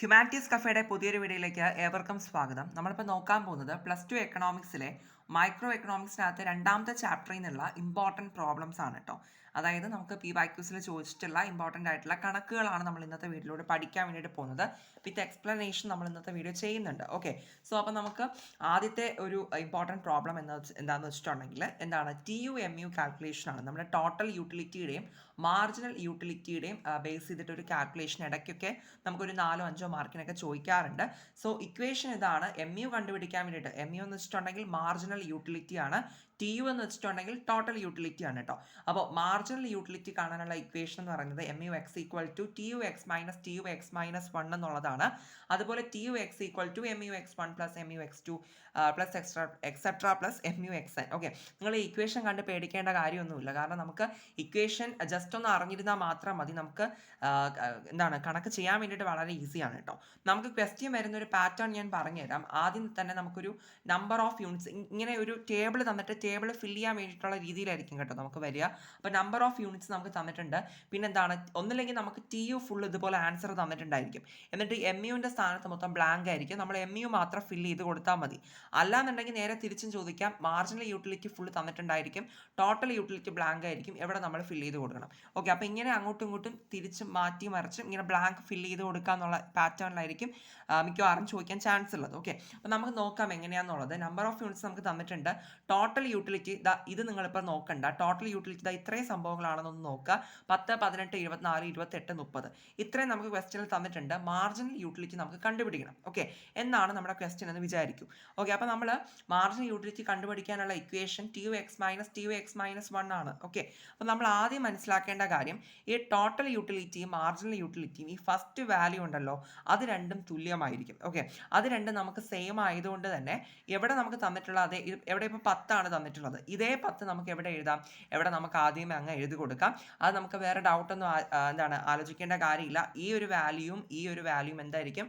Humanities കഫേയുടെ പുതിയൊരു വീഡിയോയിലേക്ക് ഏവർക്കും സ്വാഗതം. നമ്മളിപ്പോൾ നോക്കാൻ പോകുന്നത് +2 എക്കണോമിക്സിലെ മൈക്രോ എക്കണോമിക്സിനകത്ത് രണ്ടാമത്തെ ചാപ്റ്ററിൽ നിന്നുള്ള ഇമ്പോർട്ടൻറ്റ് പ്രോബ്ലംസ് ആണ് കേട്ടോ. അതായത് നമുക്ക് PYQസിൽ ചോദിച്ചിട്ടുള്ള ഇമ്പോർട്ടൻ്റ് ആയിട്ടുള്ള കണക്കുകളാണ് നമ്മൾ ഇന്നത്തെ വീഡിയോയിലൂടെ പഠിക്കാൻ വേണ്ടിയിട്ട് പോകുന്നത്. വിത്ത് എക്സ്പ്ലനേഷൻ നമ്മൾ ഇന്നത്തെ വീഡിയോ ചെയ്യുന്നുണ്ട്. ഓക്കെ, സോ അപ്പോൾ നമുക്ക് ആദ്യത്തെ ഒരു ഇമ്പോർട്ടൻറ്റ് പ്രോബ്ലം എന്താണെന്ന് വെച്ചിട്ടുണ്ടെങ്കിൽ എന്താണ് TU-MU കാൽക്കുലേഷനാണ്. നമ്മുടെ ടോട്ടൽ യൂട്ടിലിറ്റിയുടെയും മാർജിനൽ യൂട്ടിലിറ്റിയുടെയും ബേസ് ചെയ്തിട്ട് ഒരു കാൽക്കുലേഷൻ ഇടയ്ക്കൊക്കെ നമുക്കൊരു 4-5 മാർക്കിനൊക്കെ ചോദിക്കാറുണ്ട്. സോ ഇക്വേഷൻ ഇതാണ്. MU കണ്ടുപിടിക്കാൻ വേണ്ടിയിട്ട് MU എന്ന് വെച്ചിട്ടുണ്ടെങ്കിൽ മാർജിനൽ യൂട്ടിലിറ്റി ആണ്, TU എന്ന് വെച്ചിട്ടുണ്ടെങ്കിൽ ടോട്ടൽ യൂട്ടിലിറ്റി ആണ് കേട്ടോ. അപ്പോൾ മാർജിനൽ യൂട്ടിലിറ്റി കാണാനുള്ള ഇക്വേഷൻ എന്ന് പറയുന്നത് MUX = TUX - TUX - 1 എന്നുള്ളതാണ്. അതുപോലെ TUX = MUX1 + MUX2 + MUXN. Okay, നിങ്ങൾ ഈ ഇക്വേഷൻ കണ്ട് പേടിക്കേണ്ട കാര്യമൊന്നുമില്ല. കാരണം നമുക്ക് ഇക്വേഷൻ ജസ്റ്റ് ഒന്ന് അറിഞ്ഞിരുന്നാൽ മാത്രം മതി. നമുക്ക് കണക്ക് ചെയ്യാൻ വേണ്ടിയിട്ട് വളരെ ഈസിയാണ് കേട്ടോ. നമുക്ക് ക്വസ്റ്റ്യൻ വരുന്ന ഒരു പാറ്റേൺ ഞാൻ പറഞ്ഞുതരാം. ആദ്യം തന്നെ നമുക്കൊരു നമ്പർ ഓഫ് യൂണിറ്റ്സ് ഇങ്ങനെ ഒരു ടേബിൾ തന്നിട്ട് ടേബിൾ ഫില്ല് ചെയ്യാൻ വേണ്ടിയിട്ടുള്ള രീതിയിലായിരിക്കും കേട്ടോ നമുക്ക് വരിക. അപ്പോൾ നമ്പർ ഓഫ് യൂണിറ്റ്സ് നമുക്ക് തന്നിട്ടുണ്ട്. പിന്നെ ഒന്നില്ലെങ്കിൽ നമുക്ക് TU ഫുൾ ഇതുപോലെ ആൻസർ തന്നിട്ടുണ്ടായിരിക്കും. എന്നിട്ട് MUവിൻ്റെ സ്ഥാനത്ത് മൊത്തം ബ്ലാങ്ക് ആയിരിക്കും. നമ്മൾ MU മാത്രം ഫില്ല് ചെയ്ത് കൊടുത്താൽ മതി. അല്ലാന്നുണ്ടെങ്കിൽ നേരെ തിരിച്ചും ചോദിക്കാം. മാർജിനൽ യൂട്ടിലിറ്റി ഫുൾ തന്നിട്ടുണ്ടായിരിക്കും, ടോട്ടൽ യൂട്ടിലിറ്റി ബ്ലാങ്ക് ആയിരിക്കും, എവിടെ നമ്മൾ ഫില്ല് ചെയ്ത് കൊടുക്കണം. ഓക്കെ, അപ്പോൾ ഇങ്ങനെ അങ്ങോട്ടും ഇങ്ങോട്ടും തിരിച്ചും മാറ്റി മറിച്ചും ഇങ്ങനെ ബ്ലാങ്ക് ഫില്ല് ചെയ്ത് കൊടുക്കുക എന്നുള്ള പാറ്റേണിലായിരിക്കും മിക്കവാറും ചോദിക്കാൻ ചാൻസ് ഉള്ളത്. ഓക്കെ, അപ്പോൾ നമുക്ക് നോക്കാം എങ്ങനെയാണെന്നുള്ളത്. നമ്പർ ഓഫ് യൂണിറ്റ്സ് നമുക്ക് തന്നിട്ടുണ്ട്. ടോട്ടൽ യൂട്ടിലിറ്റി ഇത് നിങ്ങളിപ്പോൾ നോക്കണ്ട. ടോട്ടൽ യൂട്ടിലിറ്റി ഇത്രയും സംഭവങ്ങളാണെന്നൊന്ന് നോക്കുക. 10, 18, 24, 28, 30 ഇത്രയും നമുക്ക് ക്വസ്റ്റ്യനിൽ തന്നിട്ടുണ്ട്. മാർജിനൽ യൂട്ടിലിറ്റി നമുക്ക് കണ്ടുപിടിക്കണം. ഓക്കെ, എന്നാണ് നമ്മുടെ ക്വസ്റ്റ്യൻ എന്ന് വിചാരിക്കും. ഓക്കെ, അപ്പോൾ നമ്മൾ മാർജിനൽ യൂട്ടിലിറ്റി കണ്ടുപിടിക്കാനുള്ള ഇക്വേഷൻ TUX - TUX - 1 ആണ്. ഓക്കെ, അപ്പോൾ നമ്മൾ ആദ്യം മനസ്സിലാക്കേണ്ട കാര്യം, ഈ ടോട്ടൽ യൂട്ടിലിറ്റിയും മാർജിനൽ യൂട്ടിലിറ്റിയും ഈ ഫസ്റ്റ് വാല്യൂ ഉണ്ടല്ലോ, അത് രണ്ടും തുല്യമായിരിക്കും. ഓക്കെ, അത് രണ്ടും നമുക്ക് സെയിം ആയതുകൊണ്ട് തന്നെ എവിടെ നമുക്ക് തന്നിട്ടുള്ള എവിടെ ഇപ്പോൾ 10 ആണ് തന്നിട്ടുള്ളത്, ഇതേ 10 നമുക്ക് എവിടെ എഴുതാം, എവിടെ നമുക്ക് ആദ്യമേ അങ്ങ് എഴുതി കൊടുക്കാം. അത് നമുക്ക് വേറെ ഡൗട്ടൊന്നും ആലോചിക്കേണ്ട കാര്യമില്ല. ഈ ഒരു വാല്യൂയും എന്തായിരിക്കും,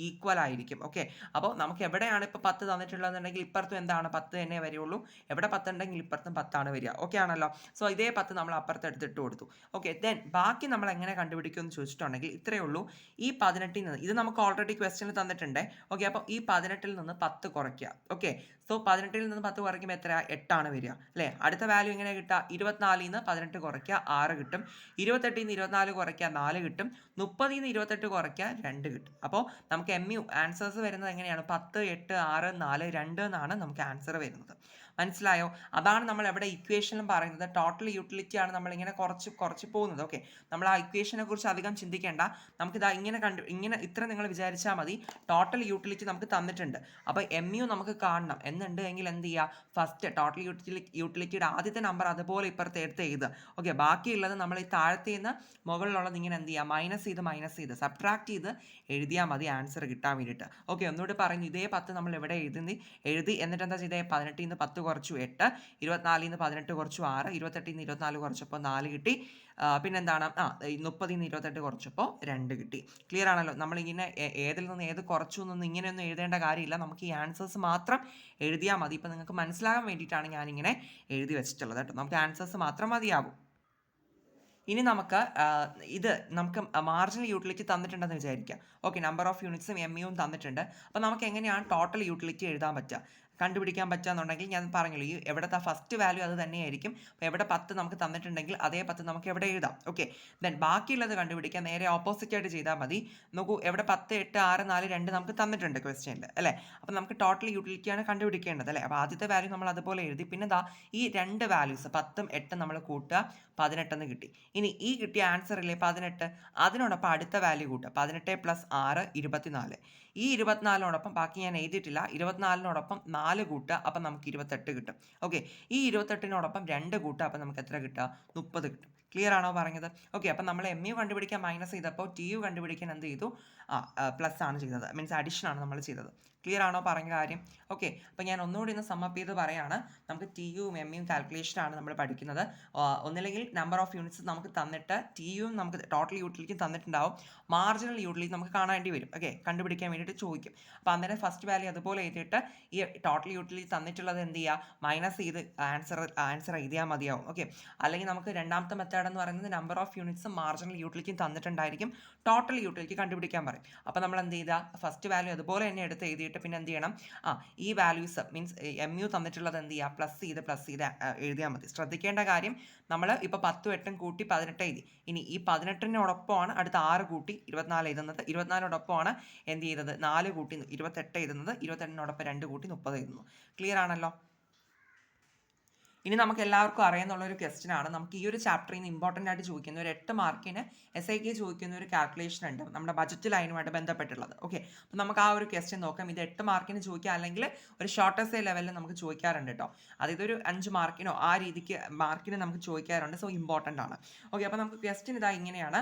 ഈക്വൽ ആയിരിക്കും. ഓക്കെ, അപ്പോൾ നമുക്ക് എവിടെയാണ് ഇപ്പോൾ 10 തന്നിട്ടുള്ളതെന്നുണ്ടെങ്കിൽ ഇപ്പുറത്തും 10 തന്നെ വരികയുള്ളൂ. എവിടെ 10 ഉണ്ടെങ്കിൽ ഇപ്പുറത്തും 10 വരിക. ഓക്കെ ആണല്ലോ. സോ ഇതേ 10 നമ്മൾ അപ്പുറത്ത് എടുത്തിട്ട് കൊടുത്തു. ഓക്കെ, ദെൻ ബാക്കി നമ്മൾ എങ്ങനെ കണ്ടുപിടിക്കുമെന്ന് ചോദിച്ചിട്ടുണ്ടെങ്കിൽ ഇത്രയേ ഉള്ളൂ. ഈ 18ൽ നിന്ന് ഇത് നമുക്ക് ഓൾറെഡി ക്വസ്റ്റ്യനിൽ തന്നിട്ടുണ്ട്. ഓക്കെ, അപ്പോൾ ഈ 18ൽ നിന്ന് 10 കുറയ്ക്കുക. ഓക്കെ, സോ 18ൽ നിന്ന് 10 കുറയ്ക്കുമ്പോൾ എത്ര, 8 വരിക അല്ലേ. അടുത്ത വാല്യൂ എങ്ങനെ കിട്ടുക, 24ൽ നിന്ന് 18 കുറയ്ക്കുക 6 കിട്ടും. 28ൽ നിന്ന് 24 കുറയ്ക്കുക 4 കിട്ടും. 30ൽ നിന്ന് 28 കുറയ്ക്കുക 2 കിട്ടും. അപ്പോൾ നമുക്ക് MU ആൻസേഴ്സ് വരുന്നത് എങ്ങനെയാണ്, 10, 8, 6, 4, 2 എന്നാണ് നമുക്ക് ആൻസർ വരുന്നത്. മനസ്സിലായോ? അതാണ് നമ്മൾ എവിടെ ഇക്വേഷനിലും പറയുന്നത്. ടോട്ടൽ യൂട്ടിലിറ്റി ആണ് നമ്മളിങ്ങനെ കുറച്ച് പോകുന്നത്. ഓക്കെ, നമ്മൾ ആ ഇക്വേഷനെ കുറിച്ച് അധികം ചിന്തിക്കേണ്ട. നമുക്കിതാ ഇങ്ങനെ ഇത്ര നിങ്ങൾ വിചാരിച്ചാൽ മതി. ടോട്ടൽ യൂട്ടിലിറ്റി നമുക്ക് തന്നിട്ടുണ്ട്. അപ്പോൾ MU നമുക്ക് കാണണം എന്നുണ്ട് എങ്കിൽ എന്ത് ചെയ്യുക, ഫസ്റ്റ് ടോട്ടൽ യൂട്ടിലിറ്റിയുടെ ആദ്യത്തെ നമ്പർ അതുപോലെ ഇപ്പുറത്ത് എടുത്ത് എഴുതുക. ഓക്കെ, ബാക്കിയുള്ളത് നമ്മൾ ഈ താഴത്തെ നിന്ന് മുകളിലുള്ളത് ഇങ്ങനെ എന്ത് ചെയ്യുക, മൈനസ് ചെയ്ത് സബ്ട്രാക്ട് ചെയ്ത് എഴുതിയാൽ മതി ആൻസർ കിട്ടാൻ വേണ്ടിയിട്ട്. ഓക്കെ, ഒന്നുകൂടി പറഞ്ഞു. ഇതേ 10 നമ്മൾ ഇവിടെ എഴുതി എന്നിട്ട് എന്താ ചെയ്തേ, 18ൽ നിന്ന് 10 കുറച്ചു 8, 24ൽ നിന്ന് 18 കുറച്ചു 6, 28ൽ നിന്ന് 24 കുറച്ചപ്പോൾ 4 കിട്ടി. പിന്നെന്താണ്, 30ൽ നിന്ന് 28 കുറച്ചപ്പോൾ 2 കിട്ടി. ക്ലിയർ ആണല്ലോ. നമ്മളിങ്ങനെ ഏതിൽ നിന്ന് ഏത് കുറച്ചു എന്നൊന്നും ഇങ്ങനെയൊന്നും എഴുതേണ്ട കാര്യമില്ല. നമുക്ക് ഈ ആൻസേഴ്സ് മാത്രം എഴുതിയാൽ മതി. ഇപ്പം നിങ്ങൾക്ക് മനസ്സിലാകാൻ വേണ്ടിയിട്ടാണ് ഞാനിങ്ങനെ എഴുതി വെച്ചിട്ടുള്ളത് കേട്ടോ. നമുക്ക് ആൻസേഴ്സ് മാത്രം മതിയാവും. ഇനി നമുക്ക് മാർജിനൽ യൂട്ടിലിറ്റി തന്നിട്ടുണ്ടെന്ന് വിചാരിക്കാം. ഓക്കെ, നമ്പർ ഓഫ് യൂണിറ്റ്സും MUവും തന്നിട്ടുണ്ട്. അപ്പോൾ നമുക്ക് എങ്ങനെയാണ് ടോട്ടൽ യൂട്ടിലിറ്റി എഴുതാൻ പറ്റുക, കണ്ടുപിടിക്കാൻ പറ്റുകയെന്നുണ്ടെങ്കിൽ ഞാൻ പറഞ്ഞല്ലോ, ഈ എവിടുത്തെ ഫസ്റ്റ് വാല്യൂ അത് തന്നെയായിരിക്കും. അപ്പോൾ എവിടെ 10 നമുക്ക് തന്നിട്ടുണ്ടെങ്കിൽ അതേ 10 നമുക്ക് എവിടെ എഴുതാം. ഓക്കെ, ദെൻ ബാക്കിയുള്ളത് കണ്ടുപിടിക്കാൻ നേരെ ഓപ്പോസിറ്റ് ആയിട്ട് ചെയ്താൽ മതി. നോക്കൂ, എവിടെ 10, 8, 6, 4, 2 നമുക്ക് തന്നിട്ടുണ്ട് ക്വസ്റ്റ്യനിൽ അല്ലേ. അപ്പോൾ നമുക്ക് ടോട്ടൽ യൂട്ടിലിറ്റിയാണ് കണ്ടുപിടിക്കേണ്ടത് അല്ലേ. അപ്പോൾ ആദ്യത്തെ വാല്യൂ നമ്മൾ അതുപോലെ എഴുതി. പിന്നെ ഈ രണ്ട് വാല്യൂസ് 10ഉം 8ഉം നമ്മൾ കൂട്ടുക, 18 എന്ന് കിട്ടി. ഇനി ഈ കിട്ടിയ ആൻസർ ഇല്ലേ 18, അതിനോടൊപ്പം അടുത്ത വാല്യൂ കൂട്ടുക. 18 + 6 24. ഈ 24നോടൊപ്പം ബാക്കി ഞാൻ എഴുതിയിട്ടില്ല, 24നോടൊപ്പം 4 കൂട്ടുക, അപ്പം നമുക്ക് 28 കിട്ടും. ഓക്കെ, ഈ 28നോടൊപ്പം 2 കൂട്ടുക, അപ്പം നമുക്ക് എത്ര കിട്ടുക, 30 കിട്ടും. ക്ലിയർ ആണോ പറഞ്ഞത്? ഓക്കെ, അപ്പം നമ്മൾ MU കണ്ടുപിടിക്കാൻ മൈനസ് ചെയ്തപ്പോൾ TU കണ്ടുപിടിക്കാൻ എന്ത് ചെയ്തു, പ്ലസ് ആണ് ചെയ്തത്. മീൻസ് അഡീഷൻ ആണ് നമ്മൾ ചെയ്തത്. ക്ലിയർ ആണോ പറഞ്ഞ കാര്യം? ഓക്കെ, അപ്പോൾ ഞാൻ ഒന്നുകൂടി ഒന്ന് സമ്മപ്പ് ചെയ്ത് പറയാണ്. നമുക്ക് ടി യുവും എം യും കാൽക്കുലേഷനാണ് നമ്മൾ പഠിക്കുന്നത്. ഒന്നില്ലെങ്കിൽ നമ്പർ ഓഫ് യൂണിറ്റ്സ് നമുക്ക് തന്നിട്ട് ടി യുവും നമുക്ക് ടോട്ടൽ യൂട്ടിലിറ്റി തന്നിട്ടുണ്ടാവും, മാർജിനൽ യൂട്ടിലിറ്റി നമുക്ക് കാണേണ്ടി വരും. ഓക്കെ, കണ്ടുപിടിക്കാൻ വേണ്ടിയിട്ട് ചോദിക്കും. അപ്പോൾ അന്നേരം ഫസ്റ്റ് വാല്യൂ അതുപോലെ എഴുതിയിട്ട് ഈ ടോട്ടൽ യൂട്ടിലിറ്റി തന്നിട്ടുള്ളത് എന്ത് ചെയ്യുക, മൈനസ് ചെയ്ത് ആൻസർ എഴുതിയാൽ മതിയാവും. ഓക്കെ, അല്ലെങ്കിൽ നമുക്ക് രണ്ടാമത്തെ മെത്തേഡ് എന്ന് പറയുന്നത് നമ്പർ ഓഫ് യൂണിറ്റ്സും മാർജിനൽ യൂട്ടിലിറ്റിയും തന്നിട്ടുണ്ടായിരിക്കും, ടോട്ടൽ യൂട്ടിലിറ്റി കണ്ടുപിടിക്കാൻ പറയും. അപ്പോൾ നമ്മൾ എന്ത് ചെയ്താൽ ഫസ്റ്റ് വാല്യൂ അതുപോലെ തന്നെ എടുത്ത് എഴുതിയിട്ട് പിന്നെ എന്ത് ചെയ്യണം, ഈ വാല്യൂസ് മീൻസ് എം യു തന്നിട്ടുള്ളത് എന്ത് ചെയ്യുക, പ്ലസ് ചെയ്ത് എഴുതിയാൽ മതി. ശ്രദ്ധിക്കേണ്ട കാര്യം, നമ്മൾ ഇപ്പോൾ 10ഉം 8ഉം കൂട്ടി 18 എഴുതി. ഇനി ഈ 18നോടൊപ്പമാണ് അടുത്ത 6 കൂട്ടി 24 എഴുതുന്നത്. 24നോടൊപ്പമാണ് എന്ത് ചെയ്തത്, 4 കൂട്ടി 28 എഴുതുന്നത്. 28നോടൊപ്പം 2 കൂട്ടി 30 എഴുതുന്നു. ക്ലിയർ ആണല്ലോ? ഇനി നമുക്ക് എല്ലാവർക്കും അറിയാവുന്ന ഒരു ക്വസ്റ്റ്യൻ ആണ്. നമുക്ക് ഈ ഒരു ചാപ്റ്ററിൽ നിന്ന് ഇമ്പോർട്ടൻ്റ് ആയിട്ട് ചോദിക്കുന്ന ഒരു 8 മാർക്കിന് SIK ചോദിക്കുന്ന ഒരു കാൽക്കുലേഷൻ ഉണ്ട് നമ്മുടെ ബജറ്റ് ലൈനുമായിട്ട് ബന്ധപ്പെട്ടുള്ളത്. ഓക്കെ, അപ്പോൾ നമുക്ക് ആ ഒരു ക്വസ്റ്റ്യൻ നോക്കാം. ഇത് 8 മാർക്കിന് ചോദിക്കുക, അല്ലെങ്കിൽ ഒരു ഷോർട്ട് എസ്സേ ലെവലിൽ നമുക്ക് ചോദിക്കാറുണ്ട് കേട്ടോ. അതായത് ഒരു 5 മാർക്കിനോ ആ രീതിക്ക് മാർക്കിന് നമുക്ക് ചോദിക്കാറുണ്ട്. സോ ഇമ്പോർട്ടൻ്റ് ആണ്. ഓക്കെ, അപ്പോൾ നമുക്ക് ക്വസ്റ്റ്യൻ ഇതാ ഇങ്ങനെയാണ്.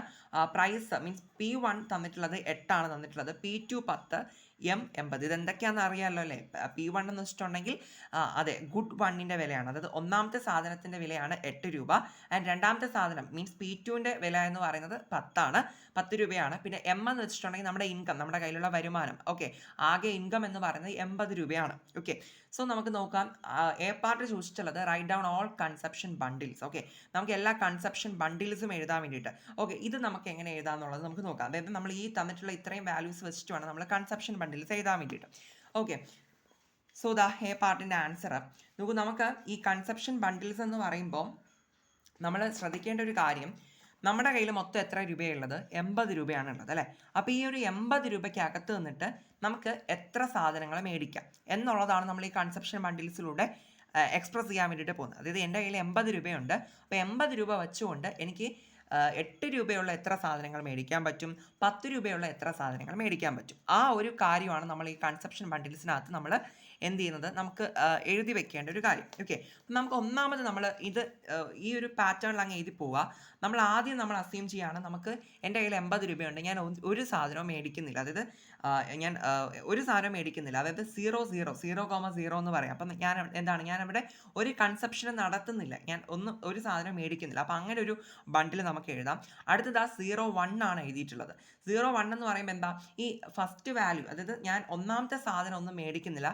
പ്രൈസ് മീൻസ് P1 തന്നിട്ടുള്ളത് 8 ആണ് തന്നിട്ടുള്ളത്, P2 10, M 80. ഇതെന്തൊക്കെയാണെന്ന് അറിയാമല്ലോ അല്ലേ? P1 എന്ന് വെച്ചിട്ടുണ്ടെങ്കിൽ അതെ ഗുഡ് വണ്ണിൻ്റെ വിലയാണ്. അതായത് ഒന്നാമത്തെ സാധനത്തിൻ്റെ വിലയാണ് 8 രൂപ. ആൻഡ് രണ്ടാമത്തെ സാധനം മീൻസ് P2ൻ്റെ വില എന്ന് പറയുന്നത് 10 രൂപയാണ്. പിന്നെ M എന്ന് വെച്ചിട്ടുണ്ടെങ്കിൽ നമ്മുടെ ഇൻകം, നമ്മുടെ കയ്യിലുള്ള വരുമാനം. ഓക്കെ, ആകെ ഇൻകം എന്ന് പറയുന്നത് 80 രൂപയാണ്. ഓക്കെ, സോ നമുക്ക് നോക്കാം. എ പാർട്ട് ചോദിച്ചിട്ടുള്ളത് write down all consumption bundles. Okay, നമുക്ക് എല്ലാ കൺസെപ്ഷൻ ബണ്ടിൽസും എഴുതാൻ വേണ്ടിയിട്ട്. ഓക്കെ, ഇത് നമുക്ക് എങ്ങനെ എഴുതാമെന്നുള്ളത് നമുക്ക് നോക്കാം. അതായത് നമ്മൾ ഈ തന്നിട്ടുള്ള ഇത്രയും വാല്യൂസ് വെച്ചിട്ട് വേണം നമ്മൾ കൺസെപ്ഷൻ ബണ്ടിൽസ് എഴുതാൻ വേണ്ടിയിട്ട്. ഓക്കെ, സോ ദാ എ പാർട്ടിൻ്റെ ആൻസർ നോക്കൂ. നമുക്ക് ഈ കൺസെപ്ഷൻ ബണ്ടിൽസ് എന്ന് പറയുമ്പോൾ നമ്മൾ ശ്രദ്ധിക്കേണ്ട ഒരു കാര്യം, നമ്മുടെ കയ്യിൽ മൊത്തം എത്ര രൂപയുള്ളത്, 80 രൂപയാണ് ഉള്ളത് അല്ലേ? അപ്പോൾ ഈ ഒരു 80 രൂപയ്ക്ക് അകത്ത് നിന്നിട്ട് നമുക്ക് എത്ര സാധനങ്ങൾ മേടിക്കാം എന്നുള്ളതാണ് നമ്മൾ ഈ കൺസെപ്ഷൻ ബണ്ടിൽസിലൂടെ എക്സ്പ്രസ് ചെയ്യാൻ വേണ്ടിയിട്ട് പോകുന്നത്. അതായത് എൻ്റെ കയ്യിൽ 80 രൂപയുണ്ട്. അപ്പോൾ 80 രൂപ വെച്ചുകൊണ്ട് എനിക്ക് 8 രൂപയുള്ള എത്ര സാധനങ്ങൾ മേടിക്കാൻ പറ്റും, 10 രൂപയുള്ള എത്ര സാധനങ്ങൾ മേടിക്കാൻ പറ്റും, ആ ഒരു കാര്യമാണ് നമ്മൾ ഈ കൺസെപ്ഷൻ ബണ്ടിൽസിനകത്ത് നമ്മൾ എന്ത് ചെയ്യുന്നത്, നമുക്ക് എഴുതി വെക്കേണ്ട ഒരു കാര്യം. ഓക്കെ, നമുക്ക് ഒന്നാമത് നമ്മൾ ഈ ഒരു പാറ്റേണിൽ അങ്ങ് എഴുതി പോവുക. നമ്മൾ ആദ്യം നമ്മൾ അസ്യൂം ചെയ്യുകയാണ്, നമുക്ക് എൻ്റെ കയ്യിൽ 80 രൂപയുണ്ട്, ഞാൻ ഒരു സാധനവും മേടിക്കുന്നില്ല. അതായത് ഞാൻ ഒരു സാധനം മേടിക്കുന്നില്ല. അതായത് 0,0 എന്ന് പറയാം. അപ്പം ഞാൻ അവിടെ ഒരു കൺസെപ്ഷൻ നടത്തുന്നില്ല, ഞാൻ ഒരു സാധനം മേടിക്കുന്നില്ല. അപ്പം അങ്ങനെ ഒരു ബണ്ടിൽ നമുക്ക് എഴുതാം. അടുത്തത് 01 ആണ് എഴുതിയിട്ടുള്ളത്. 01 എന്ന് പറയുമ്പോൾ എന്താ, ഈ ഫസ്റ്റ് വാല്യൂ, അതായത് ഞാൻ ഒന്നാമത്തെ സാധനം ഒന്നും മേടിക്കുന്നില്ല,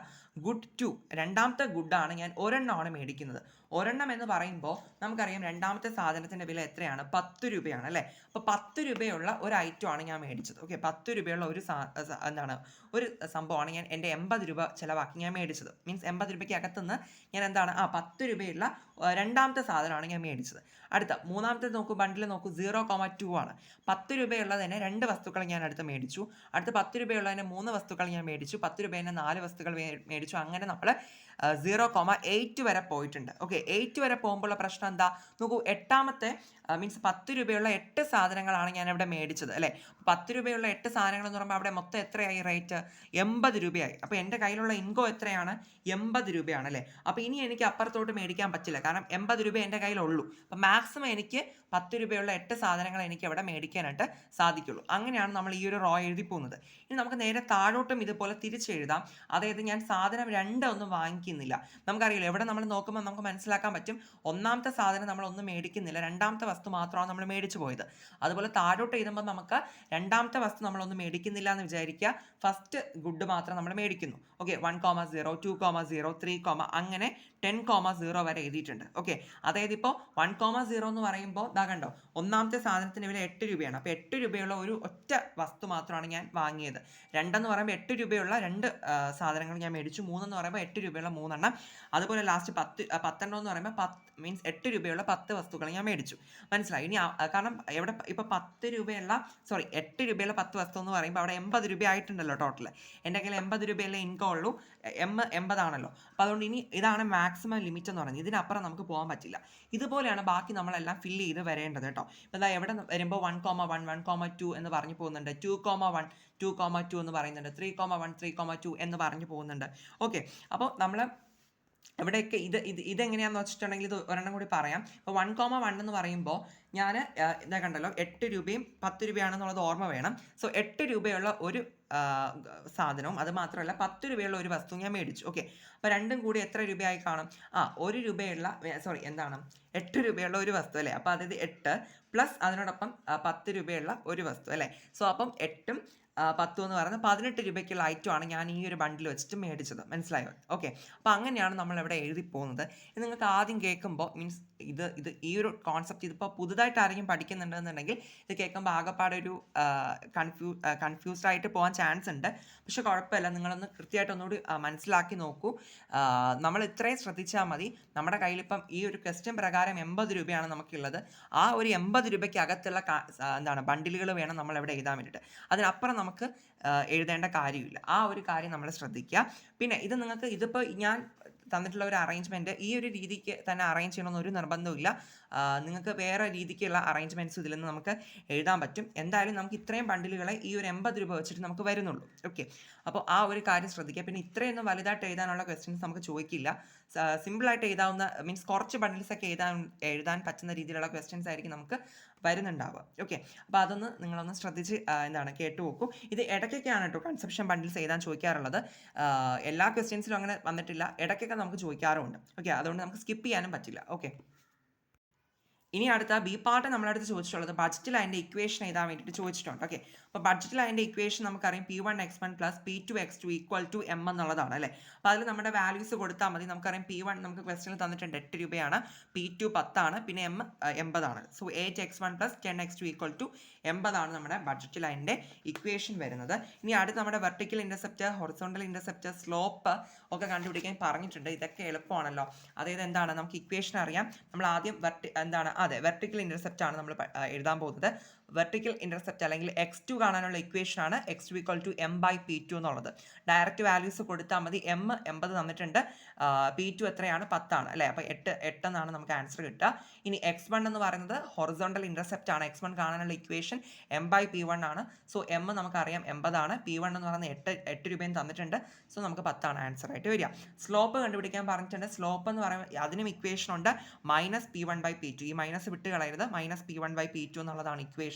ഗുഡ് 2, രണ്ടാമത്തെ ഗുഡാണ്, ഞാൻ ഒരെണ്ണമാണ് മേടിക്കുന്നത്. ഒരെണ്ണം എന്ന് പറയുമ്പോൾ നമുക്കറിയാം രണ്ടാമത്തെ സാധനത്തിൻ്റെ വില എത്രയാണ്, 10 രൂപയാണ് അല്ലേ? അപ്പോൾ 10 രൂപയുള്ള ഒരു ഐറ്റമാണ് ഞാൻ മേടിച്ചത്. ഓക്കെ, 10 രൂപയുള്ള ഒരു സംഭവമാണ് ഞാൻ എൻ്റെ 80 രൂപ ചിലവാക്കി ഞാൻ മേടിച്ചത്. മീൻസ് 80 രൂപയ്ക്ക് അകത്തുനിന്ന് ഞാൻ 10 രൂപയുള്ള രണ്ടാമത്തെ സാധനമാണ് ഞാൻ മേടിച്ചത്. അടുത്ത മൂന്നാമത്തെ നോക്കൂ, ബണ്ടിൽ നോക്കൂ, 0,2 ആണ്. 10 രൂപയുള്ളതിന് 2 വസ്തുക്കൾ ഞാൻ അടുത്ത് മേടിച്ചു. അടുത്ത് 10 രൂപയുള്ളതിന് 3 വസ്തുക്കൾ ഞാൻ മേടിച്ചു. 10 രൂപേനെ 4 വസ്തുക്കൾ മേടിച്ചു. അങ്ങനെ നമ്മൾ 0,8 വരെ പോയിട്ടുണ്ട്. ഓക്കെ, 8 വരെ പോകുമ്പോഴുള്ള പ്രശ്നം എന്താ നോക്കൂ, എട്ടാമത്തെ മീൻസ് 10 രൂപയുള്ള 8 സാധനങ്ങളാണ് ഞാൻ ഇവിടെ മേടിച്ചത് അല്ലേ? 10 രൂപയുള്ള 8 സാധനങ്ങൾ എന്ന് പറയുമ്പോൾ അവിടെ മൊത്തം എത്രയായി റേറ്റ്, 80 രൂപയായി. അപ്പോൾ എൻ്റെ കയ്യിലുള്ള ഇൻകം എത്രയാണ്, 80 രൂപയാണ് അല്ലേ? അപ്പോൾ ഇനി എനിക്ക് അപ്പുറത്തോട്ട് മേടിക്കാൻ പറ്റില്ല, കാരണം 80 രൂപ എൻ്റെ കയ്യിലുള്ളൂ. അപ്പോൾ മാക്സിമം എനിക്ക് 10 രൂപയുള്ള 8 സാധനങ്ങൾ എനിക്ക് അവിടെ മേടിക്കാനായിട്ട് സാധിക്കുള്ളൂ. അങ്ങനെയാണ് നമ്മൾ ഈ ഒരു റോ എഴുതി പോകുന്നത്. ഇനി നമുക്ക് നേരെ താഴോട്ടും ഇതുപോലെ തിരിച്ചെഴുതാം. അതായത് ഞാൻ സാധനം 2 ഒന്നും വാങ്ങിക്കുന്നില്ല. നമുക്കറിയില്ല, എവിടെ നമ്മൾ നോക്കുമ്പോൾ നമുക്ക് മനസ്സിലാക്കാൻ പറ്റും, ഒന്നാമത്തെ സാധനം നമ്മളൊന്നും മേടിക്കുന്നില്ല, രണ്ടാമത്തെ വസ്തു മാത്രമാണ് നമ്മൾ മേടിച്ചു പോയത്. അതുപോലെ താഴോട്ട് എഴുതുമ്പോൾ നമുക്ക് രണ്ടാമത്തെ വസ്തു നമ്മളൊന്നും മേടിക്കുന്നില്ല എന്ന് വിചാരിക്കുക, ഫസ്റ്റ് ഗുഡ് മാത്രം നമ്മൾ മേടിക്കുന്നു. ഓക്കെ, 1,0, 2,0, 3, അങ്ങനെ 10,0 വരെ എഴുതിയിട്ടുണ്ട്. ഓക്കെ, അതായത് ഇപ്പോൾ 1,0 എന്ന് പറയുമ്പോൾ ഇതാ കണ്ടോ, ഒന്നാമത്തെ സാധനത്തിന് വില 8 രൂപയാണ്. അപ്പോൾ 8 രൂപയുള്ള ഒരു ഒറ്റ വസ്തു മാത്രമാണ് ഞാൻ വാങ്ങിയത്. 2 എന്ന് പറയുമ്പോൾ 8 രൂപയുള്ള 2 സാധനങ്ങൾ ഞാൻ മേടിച്ചു. 3 എന്ന് പറയുമ്പോൾ 8 രൂപയുള്ള 3 എണ്ണം. അതുപോലെ ലാസ്റ്റ് 10 എന്ന് പറയുമ്പോൾ 8 രൂപയുള്ള 10 വസ്തുക്കൾ ഞാൻ മേടിച്ചു. മനസ്സിലായി? ഇനി കാരണം ഇവിടെ ഇപ്പോൾ 8 രൂപയുള്ള 10 വസ്തു എന്ന് പറയുമ്പോൾ അവിടെ 80 രൂപ ആയിട്ടുണ്ടല്ലോ ടോട്ടൽ. എൻ്റെ കയ്യിൽ 80 രൂപയല്ലേ ഇൻകം ഉള്ളൂ, 80 ആണല്ലോ. അപ്പോൾ അതുകൊണ്ട് ഇനി ഇതാണ് മാക്സിമം ലിമിറ്റ് എന്ന് പറയുന്നത്. ഇതിനപ്പുറം നമുക്ക് പോകാൻ പറ്റില്ല. ഇതുപോലെയാണ് ബാക്കി നമ്മളെല്ലാം ഫില്ല് ചെയ്ത് വരേണ്ടത് കേട്ടോ. ഇപ്പോൾ ഇതാ എവിടെ വരുമ്പോൾ 1,1, 1,2 എന്ന് പറഞ്ഞു പോകുന്നുണ്ട്, 2,1, 2,2 എന്ന് പറയുന്നുണ്ട്, 3,1, 3,2 എന്ന് പറഞ്ഞു പോകുന്നുണ്ട്. ഓക്കെ, അപ്പോൾ നമ്മൾ ഇവിടെയൊക്കെ ഇതെങ്ങനെയാണെന്ന് വെച്ചിട്ടുണ്ടെങ്കിൽ ഇത് ഒരെണ്ണം കൂടി പറയാം. ഇപ്പോൾ 1,1 എന്ന് പറയുമ്പോൾ ഞാൻ ഇതാ കണ്ടല്ലോ 8 രൂപയും 10 രൂപയാണെന്നുള്ളത് ഓർമ്മ വേണം. സോ 8 രൂപയുള്ള ഒരു സാധനവും അത് മാത്രമല്ല 10 രൂപയുള്ള ഒരു വസ്തു ഞാൻ മേടിച്ചു. ഓക്കെ, അപ്പോൾ രണ്ടും കൂടി എത്ര രൂപയായി കാണും? 1 രൂപയുള്ള എന്താണ് 8 രൂപയുള്ള ഒരു വസ്തു അല്ലേ? അപ്പോൾ അതായത് 8 പ്ലസ് അതിനോടൊപ്പം 10 രൂപയുള്ള ഒരു വസ്തു അല്ലേ? സോ അപ്പം 8ഉം 10 എന്ന് പറയുന്നത് 18 രൂപയ്ക്കുള്ള ഐറ്റമാണ് ഞാൻ ഈ ഒരു ബണ്ടിൽ വെച്ചിട്ട് മേടിച്ചത്. മനസ്സിലായോ? ഓക്കെ, അപ്പോൾ അങ്ങനെയാണ് നമ്മളിവിടെ എഴുതി പോകുന്നത്. ഇത് നിങ്ങൾക്ക് ആദ്യം കേൾക്കുമ്പോൾ മീൻസ് ഇത് ഈ ഒരു കോൺസെപ്റ്റ് ഇതിപ്പോൾ പുതുതായിട്ട് ആരെങ്കിലും പഠിക്കുന്നുണ്ടെന്നുണ്ടെങ്കിൽ ഇത് കേൾക്കുമ്പോൾ ആകെപ്പാടെ ഒരു കൺഫ്യൂസ്ഡ് ആയിട്ട് പോകാൻ ചാൻസ് ഉണ്ട്. പക്ഷെ കുഴപ്പമില്ല, നിങ്ങളൊന്ന് കൃത്യമായിട്ട് ഒന്നുകൂടി മനസ്സിലാക്കി നോക്കൂ. നമ്മൾ ഇത്രയും ശ്രദ്ധിച്ചാൽ മതി. നമ്മുടെ കയ്യിലിപ്പം ഈ ഒരു ക്വസ്റ്റ്യൻ പ്രകാരം 80 രൂപയാണ് നമുക്കുള്ളത്. ആ ഒരു 80 രൂപയ്ക്ക് അകത്തുള്ള എന്താണ് ബണ്ടിലുകൾ വേണം നമ്മൾ ഇവിടെ എഴുതാൻ വേണ്ടിയിട്ട്. അതിനപ്പുറം നമുക്ക് എഴുതേണ്ട കാര്യമില്ല. ആ ഒരു കാര്യം നമ്മൾ ശ്രദ്ധിക്കുക. പിന്നെ ഇത് നിങ്ങൾക്ക് ഇതിപ്പോൾ ഞാൻ തന്നിട്ടുള്ള ഒരു അറേഞ്ച്മെൻറ്റ് ഈ ഒരു രീതിക്ക് തന്നെ അറേഞ്ച് ചെയ്യണമെന്ന് ഒരു നിർബന്ധമില്ല. നിങ്ങൾക്ക് വേറെ രീതിക്കുള്ള അറേഞ്ച്മെൻറ്റ്സ് ഇതിൽ നിന്ന് നമുക്ക് എഴുതാൻ പറ്റും. എന്തായാലും നമുക്ക് ഇത്രയും ബണ്ടിലുകളെ ഈ ഒരു 80 രൂപ വെച്ചിട്ട് നമുക്ക് വരുന്നുള്ളൂ. ഓക്കെ, അപ്പോൾ ആ ഒരു കാര്യം ശ്രദ്ധിക്കുക. പിന്നെ ഇത്രയൊന്നും വലുതായിട്ട് എഴുതാനുള്ള ക്വസ്റ്റ്യൻസ് നമുക്ക് ചോദിക്കില്ല. സിമ്പിളായിട്ട് എഴുതാവുന്ന മീൻസ് കുറച്ച് ബണ്ടിൽസൊക്കെ എഴുതാൻ പറ്റുന്ന രീതിയിലുള്ള ക്വസ്റ്റ്യൻസ് ആയിരിക്കും നമുക്ക് വരുന്നുണ്ടാവുക. ഓക്കെ, അപ്പോൾ അതൊന്ന് നിങ്ങളൊന്ന് ശ്രദ്ധിച്ച് കേട്ടു നോക്കൂ. ഇത് ഇടയ്ക്കൊക്കെയാണ് കേട്ടോ കൺസെപ്ഷൻ ബണ്ടിൽസ് എഴുതാൻ ചോദിക്കാറുള്ളത്. എല്ലാ ക്വസ്റ്റ്യൻസിലും അങ്ങനെ വന്നിട്ടില്ല. ഇടയ്ക്കൊക്കെ നമുക്ക് ചോദിക്കാറുമുണ്ട്. ഓക്കെ, അതുകൊണ്ട് നമുക്ക് സ്കിപ്പ് ചെയ്യാനും പറ്റില്ല. ഓക്കെ, ഇനി അടുത്ത ബി പാർട്ട് നമ്മളടുത്ത് ചോദിച്ചിട്ടുള്ളത് ബഡ്ജറ്റ് ലൈനിൻ്റെ ഇക്വേഷൻ എഴുതാൻ വേണ്ടിയിട്ട് ചോദിച്ചിട്ടുണ്ട്. ഓക്കെ, അപ്പോൾ ബഡ്ജറ്റ് ലൈനിൻ്റെ ഇക്വേഷൻ നമുക്കറിയാം P1x1 plus P2x2 equal to M എന്നുള്ളതാണ് അല്ലേ? അപ്പോൾ അതിൽ നമ്മുടെ വാല്യൂസ് കൊടുത്താൽ മതി. നമുക്കറിയാം P1 നമുക്ക് ക്വസ്റ്റ്യനിൽ തന്നിട്ടുണ്ട് 8 രൂപയാണ്, P2 10 ആണ്, പിന്നെ M 80 ആണ്. So 8x1 plus 10x2 equal to 80 ആണ് നമ്മുടെ ബഡ്ജറ്റ് ലൈനിൻ്റെ ഇക്വേഷൻ വരുന്നത്. ഇനി അടുത്ത് നമ്മുടെ vertical intercept, horizontal intercept, slope ഒക്കെ കണ്ടുപിടിക്കാൻ പറഞ്ഞിട്ടുണ്ട്. ഇതൊക്കെ എളുപ്പമാണല്ലോ. അതായത് എന്താണ് നമുക്ക് ഇക്വേഷൻ അറിയാം. നമ്മൾ ആദ്യം വെർട്ടിക്കൽ ഇൻ്റർസെപ്റ്റ് ആണ് നമ്മൾ എഴുതാൻ പോകുന്നത്. വെർട്ടിക്കൽ ഇൻ്റർസെപ്റ്റ് അല്ലെങ്കിൽ x2 കാണാനുള്ള ഇക്വേഷൻ ആണ് x2 ഈക്വൽ ടു M/P2 എന്നുള്ളത്. ഡയറക്റ്റ് വാല്യൂസ് കൊടുത്താൽ മതി. M 80 തന്നിട്ടുണ്ട്, P2 എത്രയാണ് 10 ആണ് അല്ലേ? അപ്പോൾ 8 എന്നാണ് നമുക്ക് ആൻസർ കിട്ടുക. ഇനി x1 എന്ന് പറയുന്നത് ഹൊറിസോണ്ടൽ ഇൻ്റർസെപ്റ്റ് ആണ്. x1 കാണാനുള്ള ഇക്വേഷൻ M/P1 ആണ്. സോ M നമുക്കറിയാം 80 ആണ്, P1 എന്ന് പറയുന്നത് 8 രൂപയും തന്നിട്ടുണ്ട്. സോ നമുക്ക് 10 ആണ് ആൻസർ ആയിട്ട് വരിക. സ്ലോപ്പ് കണ്ടുപിടിക്കാൻ പറഞ്ഞിട്ടുണ്ട്. സ്ലോപ്പ് എന്ന് പറയുമ്പോൾ അതിനും ഇക്വേഷൻ ഉണ്ട്, -P1/P2. ഈ മൈനസ് വിട്ട് കളയരുത്. -P1/P2 എന്നുള്ളതാണ് ഇക്വേഷൻ.